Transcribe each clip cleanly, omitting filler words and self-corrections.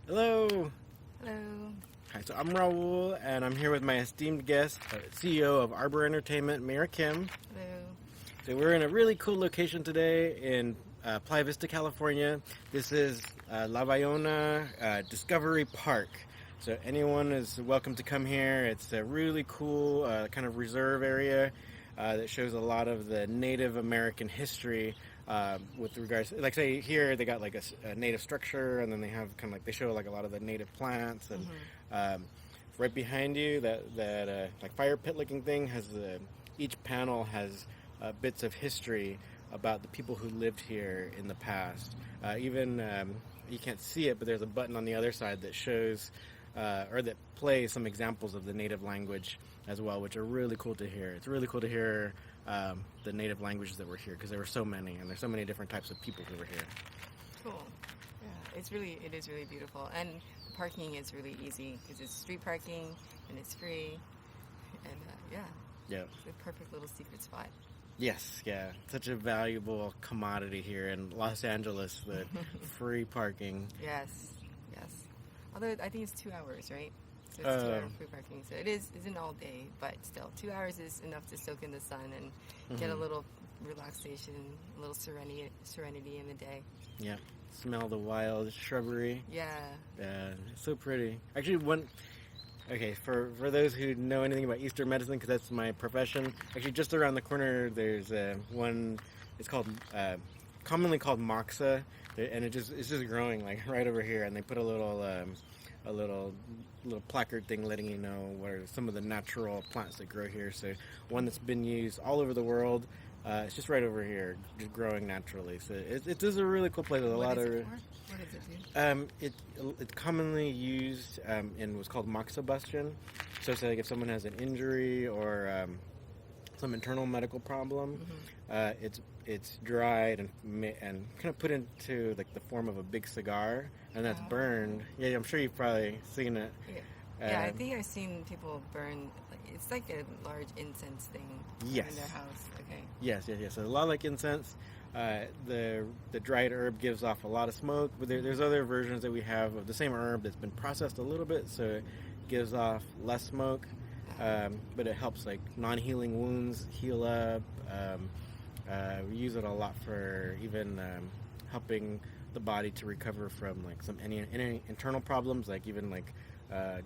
Hello. Hello. Hi, so I'm Raul, and I'm here with my esteemed guest, CEO of Arbor Entertainment, MeeRa Kim. Hello. So we're in a really cool location today in Playa Vista, California. This is La Bayona Discovery Park. So anyone is welcome to come here. It's a really cool kind of reserve area that shows a lot of the Native American history with regards, like say here they got like a native structure, and then they have kind of like they show like a lot of the native plants, and right behind you that like fire pit looking thing has each panel has bits of history about the people who lived here in the past. Even you can't see it, but there's a button on the other side that shows or that plays some examples of the native language as well, which are really cool to hear. It's really cool to hear the native languages that were here, because there were so many, and there's so many different types of people who were here. Cool. Yeah, it is really beautiful, and parking is really easy because it's street parking and it's free, and Yeah. it's a perfect little secret spot. Yes, yeah. Such a valuable commodity here in Los Angeles, the free parking. Yes. Although I think it's 2 hours, right? So it's 2 hour free parking. So it isn't all day, but still 2 hours is enough to soak in the sun and get a little relaxation, a little serenity in the day. Yeah. Smell the wild shrubbery. Yeah. Yeah, it's so pretty. Actually, okay, for those who know anything about Eastern medicine, because that's my profession, actually just around the corner there's one, it's called, commonly called moxa, and it's just growing like right over here, and they put a little placard thing letting you know what are some of the natural plants that grow here. So one that's been used all over the world, it's just right over here, just growing naturally. So it is a really cool place with a lot of. What does it do? It's commonly used in what's called moxibustion. So it's like if someone has an injury or some internal medical problem, it's dried and kind of put into like the form of a big cigar, and that's burned. Yeah, I'm sure you've probably seen it. Yeah, I think I've seen people burn. It's like a large incense thing in their house. Okay. Yes. So a lot like incense. The dried herb gives off a lot of smoke, but there's other versions that we have of the same herb that's been processed a little bit, so it gives off less smoke, but it helps like non-healing wounds heal up. We use it a lot for even helping the body to recover from like any internal problems, like even like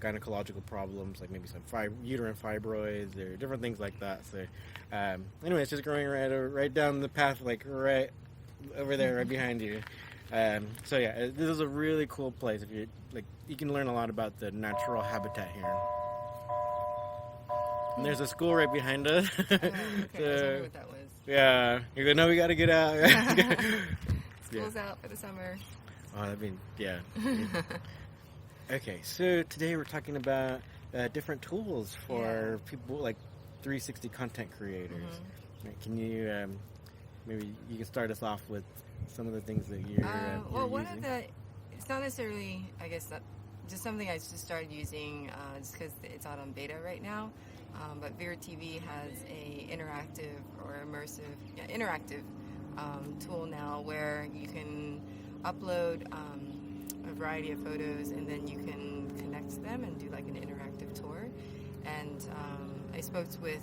gynecological problems, like maybe some uterine fibroids or different things like that. So anyway, it's just growing right down the path, like right over there, right behind you. So yeah, this is a really cool place. If you can learn a lot about the natural habitat here. And there's a school right behind us. Okay, I was wondering what that was. Yeah, you're going, no, we got to get out. School's out for the summer. Oh, that'd be, yeah. Okay, so today we're talking about different tools for people like 360 content creators. Right, can you, maybe you can start us off with some of the things that you're one using? of the, it's not necessarily, I guess, just something I just started using just because it's out on beta right now. But VeeR TV has a interactive or immersive, interactive tool now where you can upload a variety of photos, and then you can connect them and do like an interactive tour. And I spoke with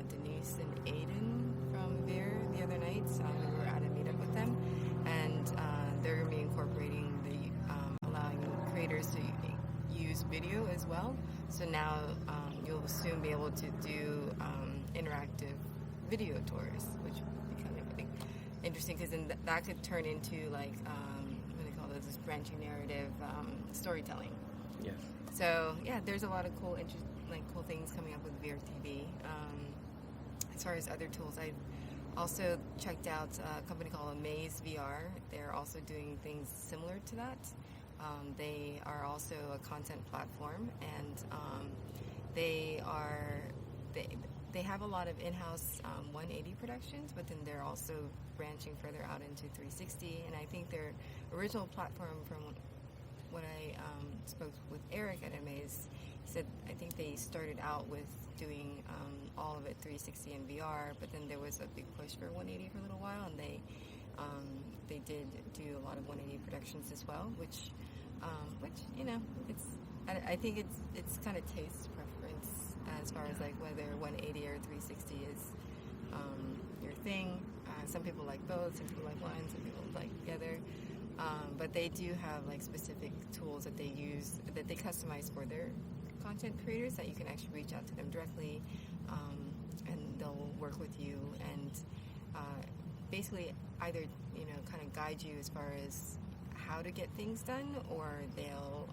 Denise and Aiden from VeeR the other night. We were at a meetup with them, and they're going to be incorporating allowing creators to use video as well. So now you'll soon be able to do interactive video tours, which would be kind of really interesting, because then that could turn into like what do they call those? This branching narrative storytelling. Yes. So yeah, there's a lot of cool things coming up with VeeR TV. As far as other tools, I've also checked out a company called Amaze VR. They're also doing things similar to that. They are also a content platform, and they have a lot of in-house 180 productions, but then they're also branching further out into 360. And I think their original platform, from what I spoke with Eric at Amaze, he said I think they started out with doing all of it 360 and VR, but then there was a big push for 180 for a little while, and they did do a lot of 180 productions as well, which which I think it's kind of taste preference as far as like whether 180 or 360 is your thing. Some people like both, some people like one, some people like the other. But they do have like specific tools that they use, that they customize for their content creators, that you can actually reach out to them directly, and they'll work with you and basically either kind of guide you as far as how to get things done, or they'll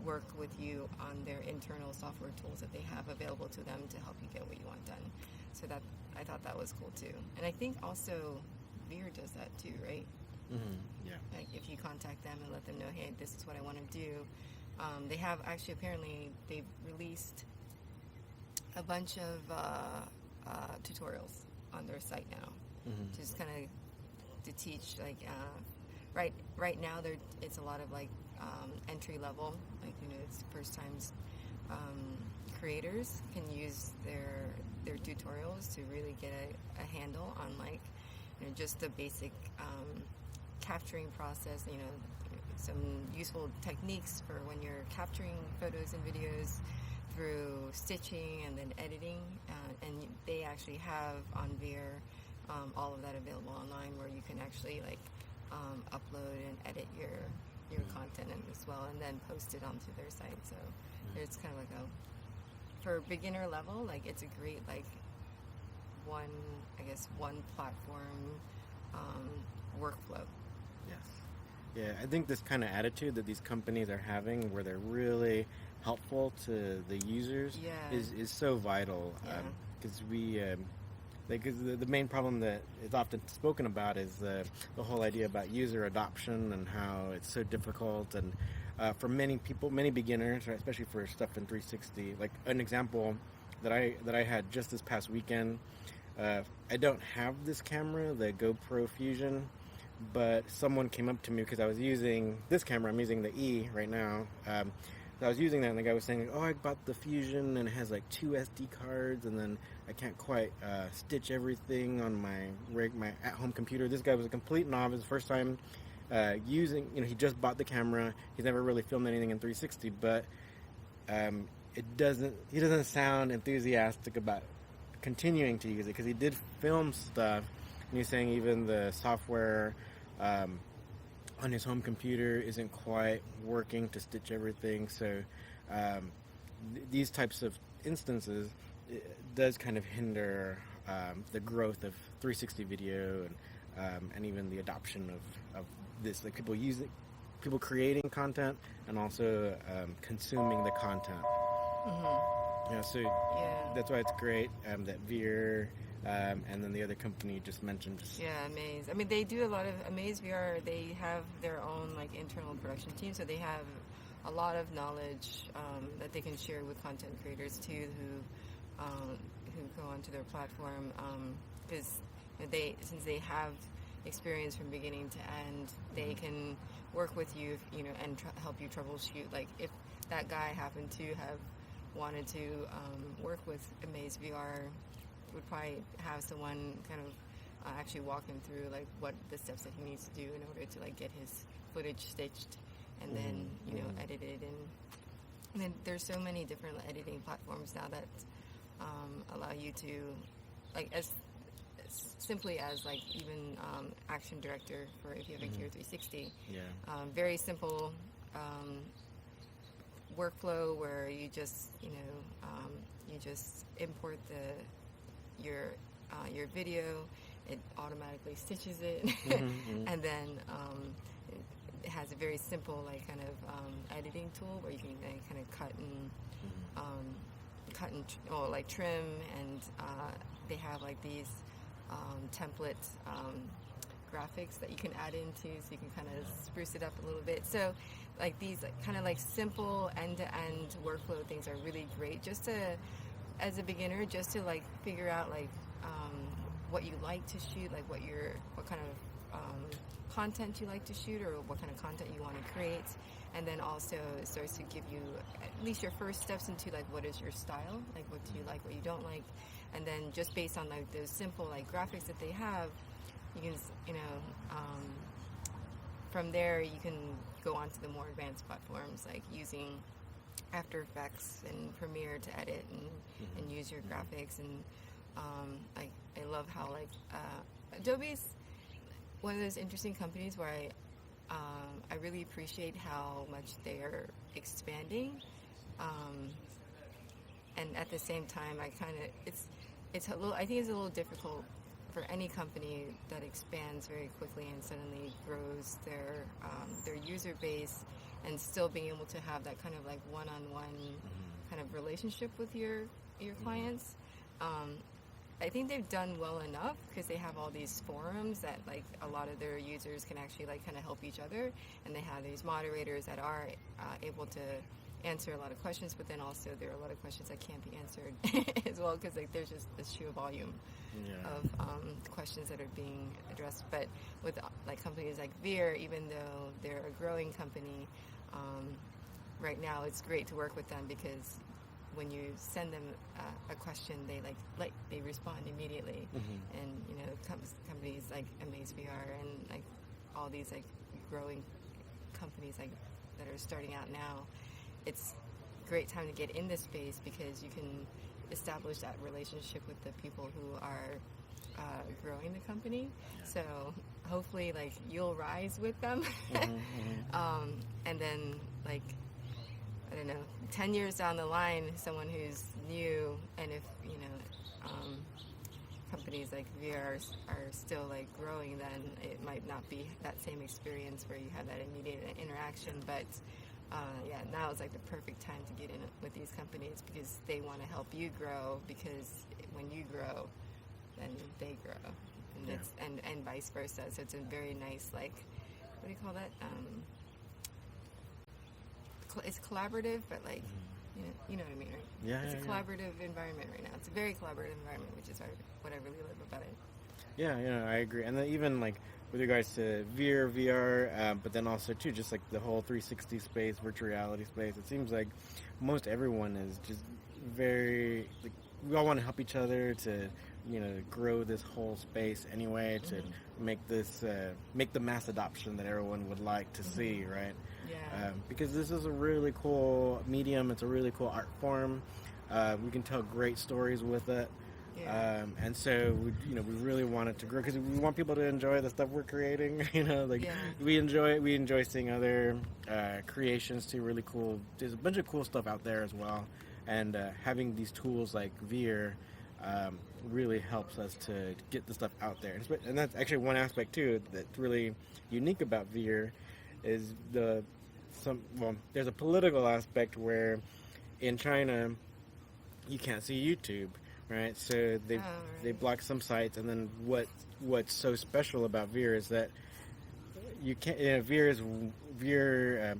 work with you on their internal software tools that they have available to them to help you get what you want done. So that, I thought that was cool too. And I think also VeeR does that too, right? Mm-hmm. Yeah. Like if you contact them and let them know, hey, this is what I want to do. They have actually, apparently they've released a bunch of tutorials on their site now, just kind of to teach like right now it's a lot of like entry level, like it's first times creators can use their tutorials to really get a handle on like just the basic capturing process, some useful techniques for when you're capturing photos and videos through stitching and then editing, and they actually have on VeeR all of that available online, where you can actually like upload and edit your content as well, and then post it onto their site. So it's kind of like for beginner level, like it's a great like one platform workflow. Yes. Yeah, I think this kind of attitude that these companies are having, where they're really helpful to the users, is so vital. Because the main problem that is often spoken about is the whole idea about user adoption and how it's so difficult. And for many people, many beginners, right, especially for stuff in 360, like an example that I had just this past weekend. I don't have this camera, the GoPro Fusion, but someone came up to me because I was using this camera. I'm using the E right now. So I was using that, and the guy was saying, "Oh, I bought the Fusion, and it has like 2 SD cards, and then I can't quite stitch everything on my at-home computer." This guy was a complete novice, first time using. He just bought the camera. He's never really filmed anything in 360, but he doesn't sound enthusiastic about continuing to use it, because he did film stuff, and he's saying even the software on his home computer isn't quite working to stitch everything. So these types of instances, it does kind of hinder the growth of 360 video and even the adoption of this, like people creating content and also consuming the content. That's why it's great that VeeR and then the other company you just mentioned. Amaze. I mean, they do a lot of Amaze VeeR. They have their own like internal production team, so they have a lot of knowledge that they can share with content creators too, who go onto their platform. Because since they have experience from beginning to end, they can work with you, and help you troubleshoot. Like if that guy happened to have wanted to work with Amaze VeeR, would probably have someone kind of actually walk him through like what the steps that he needs to do in order to like get his footage stitched and then edited. And then there's so many different editing platforms now that allow you to, like, as simply as like even Action Director for if you have a Gear 360. Very simple workflow where you just you just import your video, it automatically stitches it, and then it has a very simple like kind of editing tool where you can kind of cut and like trim, and they have like these template graphics that you can add into, so you can kind of spruce it up a little bit. So like these kind of like simple end-to-end workflow things are really great just to, as a beginner, just to like figure out like what you like to shoot, like what kind of content you like to shoot, or what kind of content you want to create. And then also it starts to give you at least your first steps into like what is your style, like what do you like, what you don't like. And then just based on like those simple like graphics that they have, you can from there, you can go on to the more advanced platforms, like using After Effects and Premiere to edit and use your graphics. And I love how Adobe's one of those interesting companies where I really appreciate how much they're expanding, and at the same time, I think it's a little difficult for any company that expands very quickly and suddenly grows their user base, and still being able to have that kind of like one-on-one kind of relationship with your clients. I think they've done well enough because they have all these forums that like a lot of their users can actually like kind of help each other, and they have these moderators that are able to answer a lot of questions, but then also there are a lot of questions that can't be answered as well, because like there's just this sheer volume of questions that are being addressed. But with like companies like VeeR, even though they're a growing company, right now it's great to work with them, because when you send them a question, they respond immediately. And companies like VeeR and like all these like growing companies like that are starting out now, it's a great time to get in this space because you can establish that relationship with the people who are growing the company. So hopefully like you'll rise with them. And then like, I don't know, 10 years down the line, someone who's new, and if, companies like VeeR are still like growing, then it might not be that same experience where you have that immediate interaction. But now is like the perfect time to get in with these companies, because they want to help you grow, because when you grow, then they grow. And and vice versa. So it's a very nice, like, what do you call that? It's collaborative, but like, you know what I mean, right? Yeah. It's a collaborative environment right now. It's a very collaborative environment, which is what I really love about it. Yeah, I agree. And then even like with regards to VeeR, VR, but then also too, just like the whole 360 space, virtual reality space, it seems like most everyone is just very, like, we all want to help each other to, grow this whole space anyway, to make this, make the mass adoption that everyone would like to see, right? Yeah. Because this is a really cool medium. It's a really cool art form. We can tell great stories with it. Yeah. And so we really want it to grow, because we want people to enjoy the stuff we're creating. We enjoy seeing other creations too. Really cool. There's a bunch of cool stuff out there as well, and having these tools like VeeR really helps us to get the stuff out there. And that's actually one aspect too that's really unique about VeeR is there's a political aspect where in China you can't see YouTube. Right, so they block some sites, and then what's so special about VeeR is that you can't. VeeR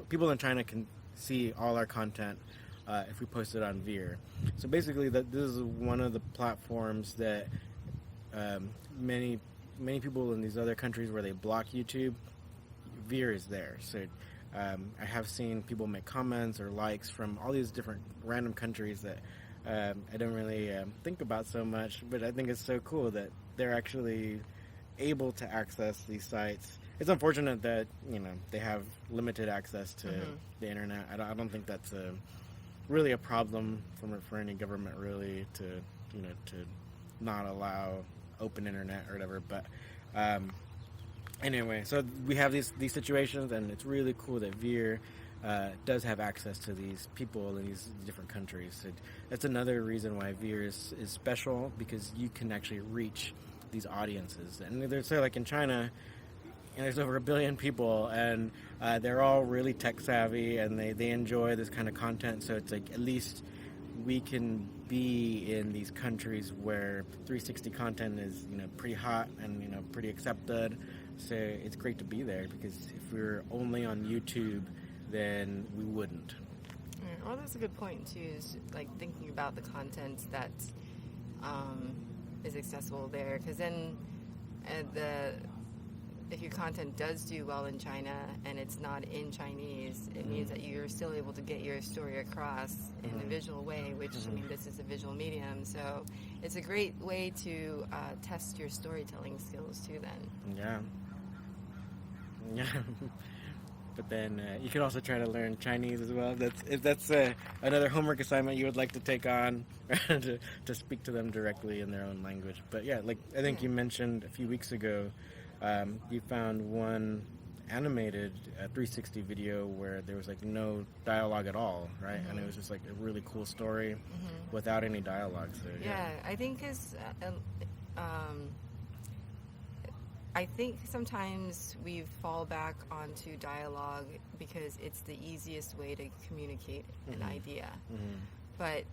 people in China can see all our content if we post it on VeeR. So basically, this is one of the platforms that many people in these other countries where they block YouTube, VeeR is there. So I have seen people make comments or likes from all these different random countries that I don't really think about so much, but I think it's so cool that they're actually able to access these sites. It's unfortunate that they have limited access to the internet. I don't think that's really a problem for any government really to not allow open internet or whatever. But anyway, so we have these situations, and it's really cool that VeeR does have access to these people in these different countries. So that's another reason why VeeR is special, because you can actually reach these audiences. And there's, say, like in China, there's over 1 billion people, and they're all really tech savvy, and they enjoy this kind of content. So it's like at least we can be in these countries where 360 content is pretty hot and pretty accepted. So it's great to be there, because if we were only on YouTube, then we wouldn't. Well, that's a good point too. Is like thinking about the content that is accessible there, because then if your content does do well in China and it's not in Chinese, it means that you're still able to get your story across in a visual way, which this is a visual medium, so it's a great way to test your storytelling skills too. Then. Yeah. Yeah. But then you can also try to learn Chinese as well. If that's another homework assignment you would like to take on, to speak to them directly in their own language. But yeah, like I think Yeah. you mentioned a few weeks ago, you found one animated 360 video where there was like no dialogue at all, right? And it was just like a really cool story without any dialogue. So Yeah, I think I think sometimes we fall back onto dialogue because it's the easiest way to communicate an idea. But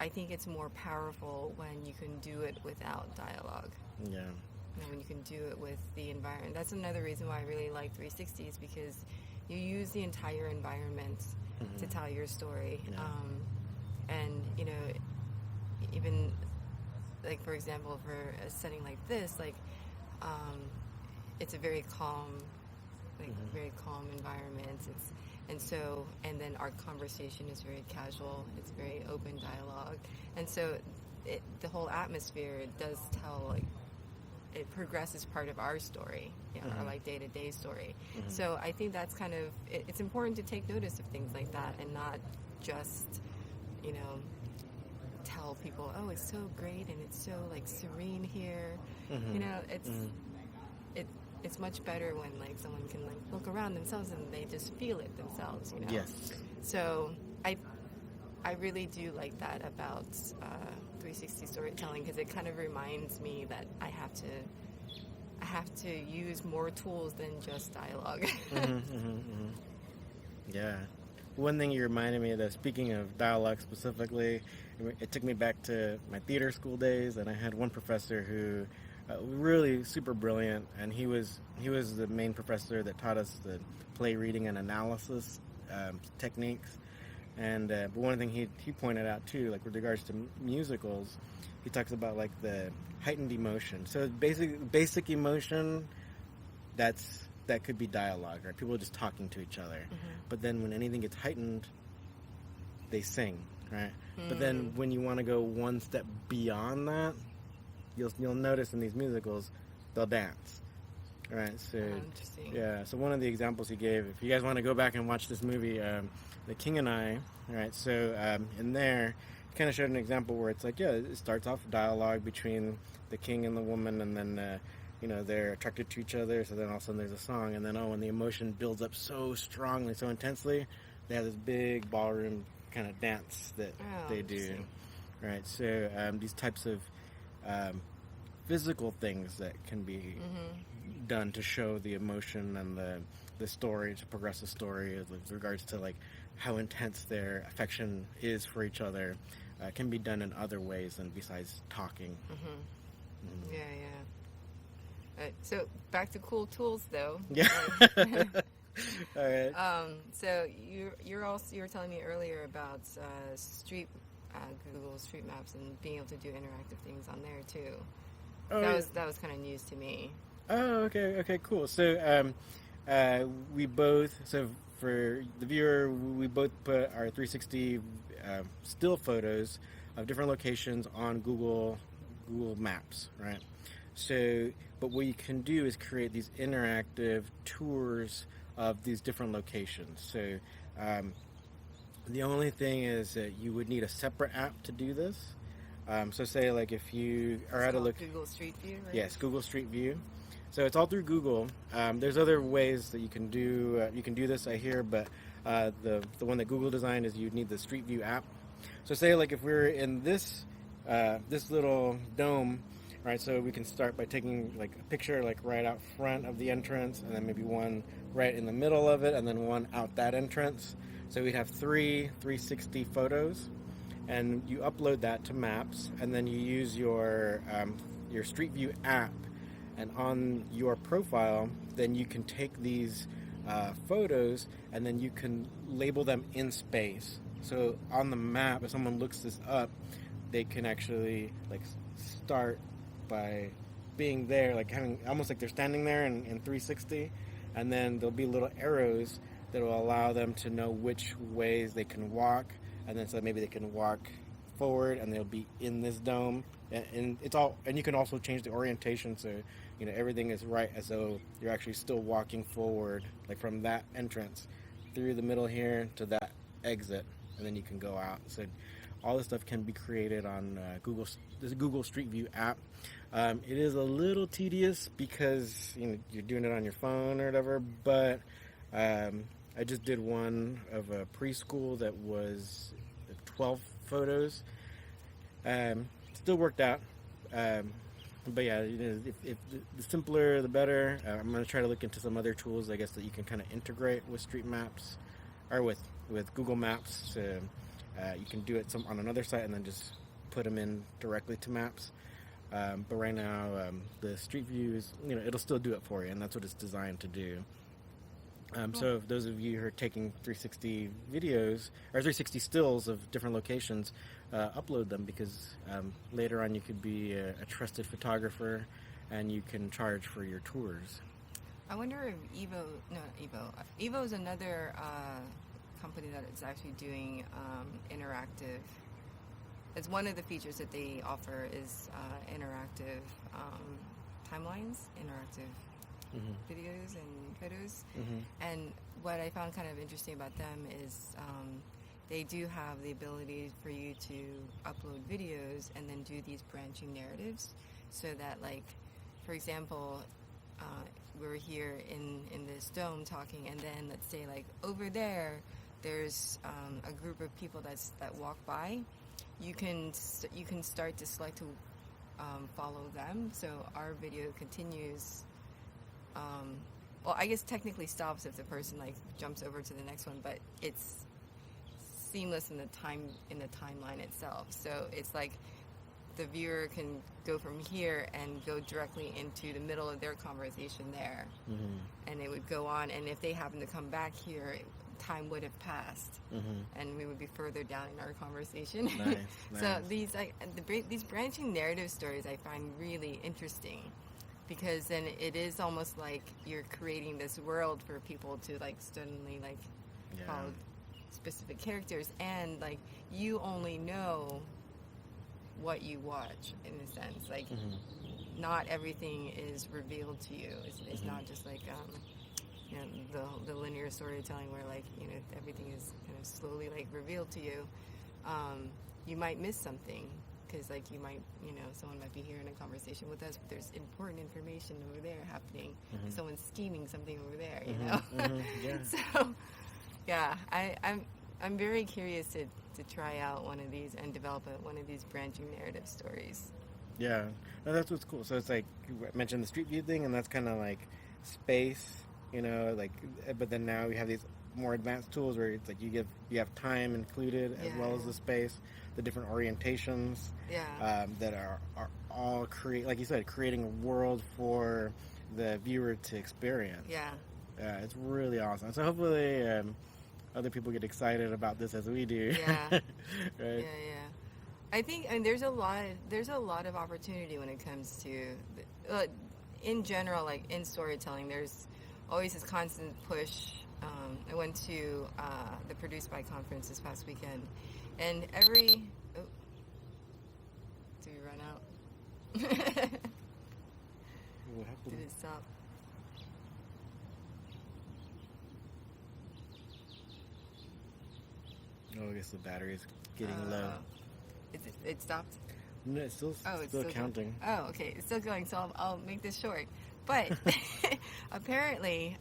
I think it's more powerful when you can do it without dialogue. Yeah. When you can do it with the environment. That's another reason why I really like 360s, because you use the entire environment to tell your story. Yeah. And, you know, even, like, for example, for a setting like this, like, it's a very calm, very calm environment. And then our conversation is very casual. It's very open dialogue. And so the whole atmosphere does tell, like, it progresses part of our story, our like day-to-day story. So I think that's kind of, it's important to take notice of things like that and not just, you know, tell people, oh, it's so great and it's so like serene here. You know, it's much better when like someone can like look around themselves and they just feel it themselves, you know. Yes. So I really do like that about 360 storytelling, because it kind of reminds me that I have to use more tools than just dialogue. Yeah. One thing you reminded me of, that speaking of dialogue specifically, it took me back to my theater school days, and I had one professor who really super brilliant, and he was the main professor that taught us the play reading and analysis techniques. And but one thing he pointed out too, like with regards to musicals, he talks about like the heightened emotion. So basic emotion, that could be dialogue, right? People just talking to each other. But then when anything gets heightened, they sing, right? But then when you want to go one step beyond that, you'll notice in these musicals, they'll dance. Right, so interesting. Yeah, so one of the examples he gave, if you guys want to go back and watch this movie, The King and I, right? So in there, he kind of showed an example where it's like, yeah, it starts off dialogue between the king and the woman, and then you know, they're attracted to each other. So then all of a sudden there's a song, and then when the emotion builds up so strongly, so intensely, they have this big ballroom kind of dance that they do, right? So these types of physical things that can be done to show the emotion and the story, to progress the story with regards to like how intense their affection is for each other, can be done in other ways than besides talking. Yeah. So back to cool tools though. Yeah. All right. So you were telling me earlier about Google Street Maps and being able to do interactive things on there too. Oh, that was kind of news to me. Oh, okay, cool. So, we both, so for the viewer, we both put our 360 still photos of different locations on Google Maps, right? So, but what you can do is create these interactive tours of these different locations. So, the only thing is that you would need a separate app to do this. So say like if you are at a Google Street View, right? Yes, Google Street View. So it's all through Google. There's other ways that you can do this, I hear, but the one that Google designed is you need the Street View app. So say like if we're in this little dome, right? So we can start by taking like a picture like right out front of the entrance, and then maybe one right in the middle of it, and then one out that entrance. So we'd have 360 photos. And you upload that to Maps, and then you use your Street View app, and on your profile, then you can take these photos, and then you can label them in space. So on the map, if someone looks this up, they can actually like start by being there, like having almost like they're standing there in 360, and then there'll be little arrows that will allow them to know which ways they can walk. And then so maybe they can walk forward and they'll be in this dome, and it's all, and you can also change the orientation, so everything is right as though you're actually still walking forward, like from that entrance through the middle here to that exit, and then you can go out. So all this stuff can be created on this Google Street View app. It is a little tedious because you're doing it on your phone or whatever, but I just did one of a preschool that was 12 photos. Still worked out. But yeah, if the simpler, the better. I'm going to try to look into some other tools, I guess, that you can kind of integrate with Street Maps or with Google Maps. So you can do it on another site and then just put them in directly to Maps. But right now, the Street View is, it'll still do it for you, and that's what it's designed to do. So if those of you who are taking 360 videos or 360 stills of different locations, upload them, because later on you could be a trusted photographer and you can charge for your tours. I wonder if Evo is another company that is actually doing interactive. It's one of the features that they offer is interactive timelines, interactive videos and photos. And what I found kind of interesting about them is they do have the ability for you to upload videos and then do these branching narratives, so that, like, for example, we're here in this dome talking, and then let's say, like, over there's a group of people that walk by. You can start to select to follow them, so our video continues. Well, I guess technically stops if the person like jumps over to the next one, but it's seamless in the timeline itself. So it's like the viewer can go from here and go directly into the middle of their conversation there, and it would go on. And if they happen to come back here, time would have passed, and we would be further down in our conversation. Nice. So these branching narrative stories I find really interesting, because then it is almost like you're creating this world for people to like suddenly like follow specific characters, and like you only know what you watch, in a sense. Like not everything is revealed to you. It's not just like the linear storytelling where like everything is kind of slowly like revealed to you. You might miss something, because like you might someone might be hearing a conversation with us, but there's important information over there happening. Someone's scheming something over there, So yeah, I'm very curious to try out one of these and develop one of these branching narrative stories. Yeah, no, that's what's cool. So it's like you mentioned the Street View thing, and that's kind of like space, but then now we have these more advanced tools where it's like you have time included as well as the space, the different orientations that are all like you said, creating a world for the viewer to experience. Yeah, it's really awesome. So hopefully other people get excited about this as we do. Yeah. Right? Yeah. I think, and there's a lot of opportunity when it comes to, in general, like in storytelling. There's always this constant push. I went to the Produced By conference this past weekend, and did we run out? What happened? Did it stop? Oh, I guess the battery's getting low. It stopped? No, it's still counting. Oh, okay. It's still going, so I'll make this short. But apparently,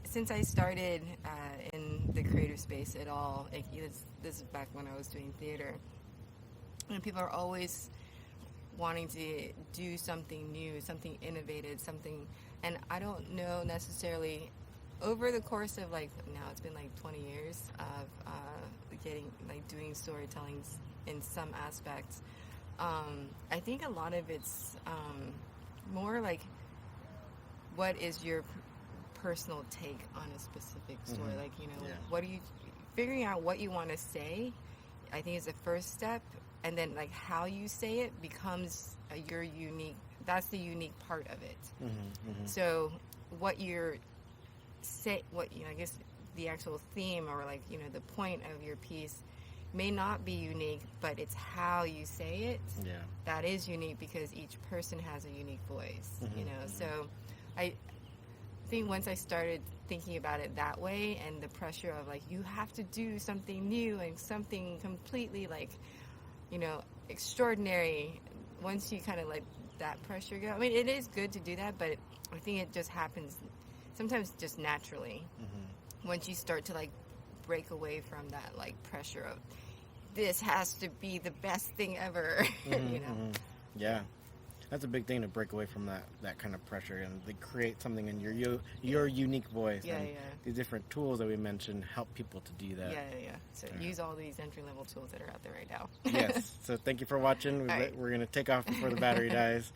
since I started in the creative space at all, this is back when I was doing theater, and people are always wanting to do something new, something innovative, and I don't know necessarily. Over the course of now it's been 20 years of doing storytelling in some aspects. I think a lot of it's more like, what is your personal take on a specific story? What are you figuring out what you want to say? I think is the first step, and then how you say it becomes your unique. That's the unique part of it. So what you're I guess the actual theme or the point of your piece may not be unique, but it's how you say it that is unique, because each person has a unique voice, you know. So I think once I started thinking about it that way, and the pressure of like, you have to do something new and something completely like, you know, extraordinary, once you kind of let that pressure go, I mean, it is good to do that, but I think it just happens sometimes just naturally once you start to like break away from that like pressure of this has to be the best thing ever. You know. Yeah, that's a big thing, to break away from that kind of pressure and to create something in your unique voice. And these different tools that we mentioned help people to do that. So use all these entry-level tools that are out there right now. Yes. So thank you for watching. We're going to take off before the battery dies.